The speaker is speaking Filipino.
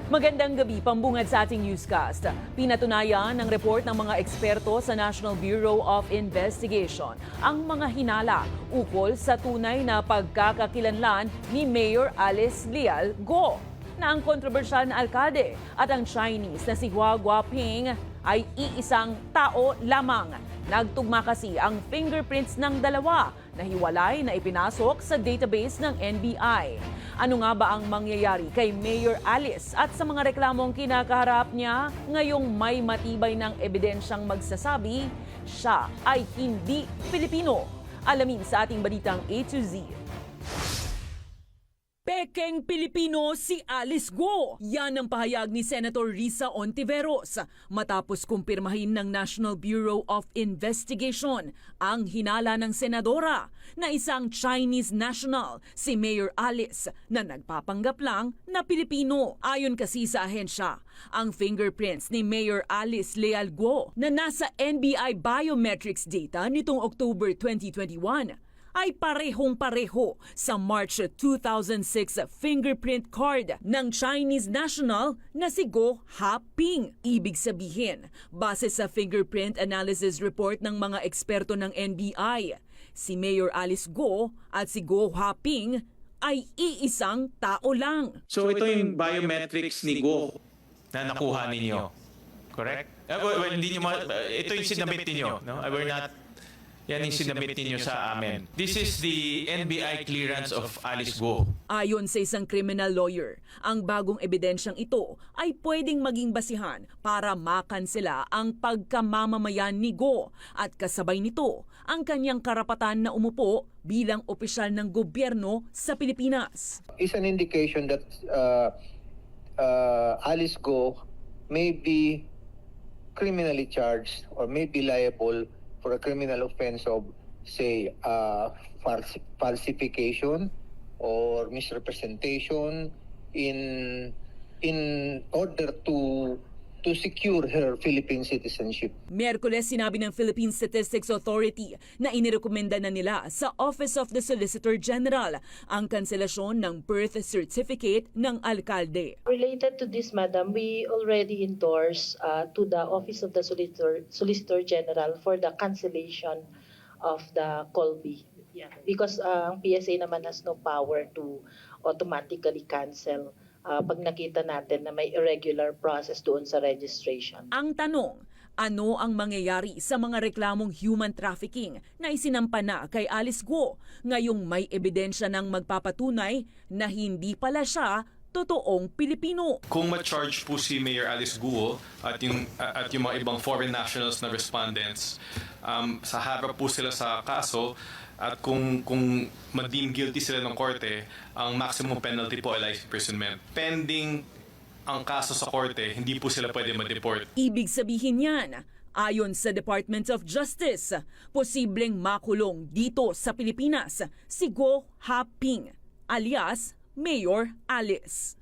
Magandang gabi, pambungad sa ating newscast. Pinatunayan ng report ng mga eksperto sa National Bureau of Investigation ang mga hinala ukol sa tunay na pagkakakilanlan ni Mayor Alice Leal Go na ang kontrobersyal na alkalde at ang Chinese na si Hua Guoping ay iisang tao lamang. Nagtugma kasi ang fingerprints ng dalawa na hiwalay na ipinasok sa database ng NBI. Ano nga ba ang mangyayari kay Mayor Alice at sa mga reklamong kinakaharap niya ngayong may matibay ng ebidensyang magsasabi siya ay hindi Pilipino? Alamin sa ating balitang A to Z. Pekeng Pilipino si Alice Go. Yan ang pahayag ni Senator Risa Ontiveros matapos kumpirmahin ng National Bureau of Investigation ang hinala ng senadora na isang Chinese national si Mayor Alice na nagpapanggap lang na Pilipino. Ayon kasi sa ahensya, ang fingerprints ni Mayor Alice Leal Go na nasa NBI biometrics data nitong October 2021 ay parehong-pareho sa March 2006 fingerprint card ng Chinese national na si Go Haping. Ibig sabihin, base sa fingerprint analysis report ng mga eksperto ng NBI, si Mayor Alice Go at si Go Haping ay iisang tao lang. So ito yung biometrics ni Go na nakuha ninyo. Correct? Well, hindi nyo ito yung sinabit ninyo. No? We're not. Yan yung sinabit ninyo sa amin. This is the NBI clearance of Alice Go. Ayon sa isang criminal lawyer, ang bagong ebidensyang ito ay pwedeng maging basihan para makansela ang pagkamamamayan ni Go at kasabay nito ang kanyang karapatan na umupo bilang opisyal ng gobyerno sa Pilipinas. Is an indication that Alice Go may be criminally charged or may be liable for a criminal offense of, say, falsification or misrepresentation in order to secure her Philippine citizenship. Miyerkules sinabi ng Philippine Statistics Authority na inirekomenda na nila sa Office of the Solicitor General ang kanselasyon ng birth certificate ng alkalde. Related to this, Madam, we already endorse to the Office of the Solicitor General for the cancellation of the Colby. Yeah. Because ang PSA naman has no power to automatically cancel pag nakita natin na may irregular process doon sa registration. Ang tanong, ano ang mangyayari sa mga reklamong human trafficking na isinampa na kay Alice Go ngayong may ebidensya ng magpapatunay na hindi pala siya totoong Pilipino? Kung ma-charge po si Mayor Alice Guo at yung mga ibang foreign nationals na respondents, sa harap po sila sa kaso at kung ma-deem guilty sila ng korte, ang maximum penalty po ay life imprisonment. Pending ang kaso sa korte, hindi po sila pwede ma-deport. Ibig sabihin yan, ayon sa Department of Justice, posibleng makulong dito sa Pilipinas si Go Haping alias Mayor Alice.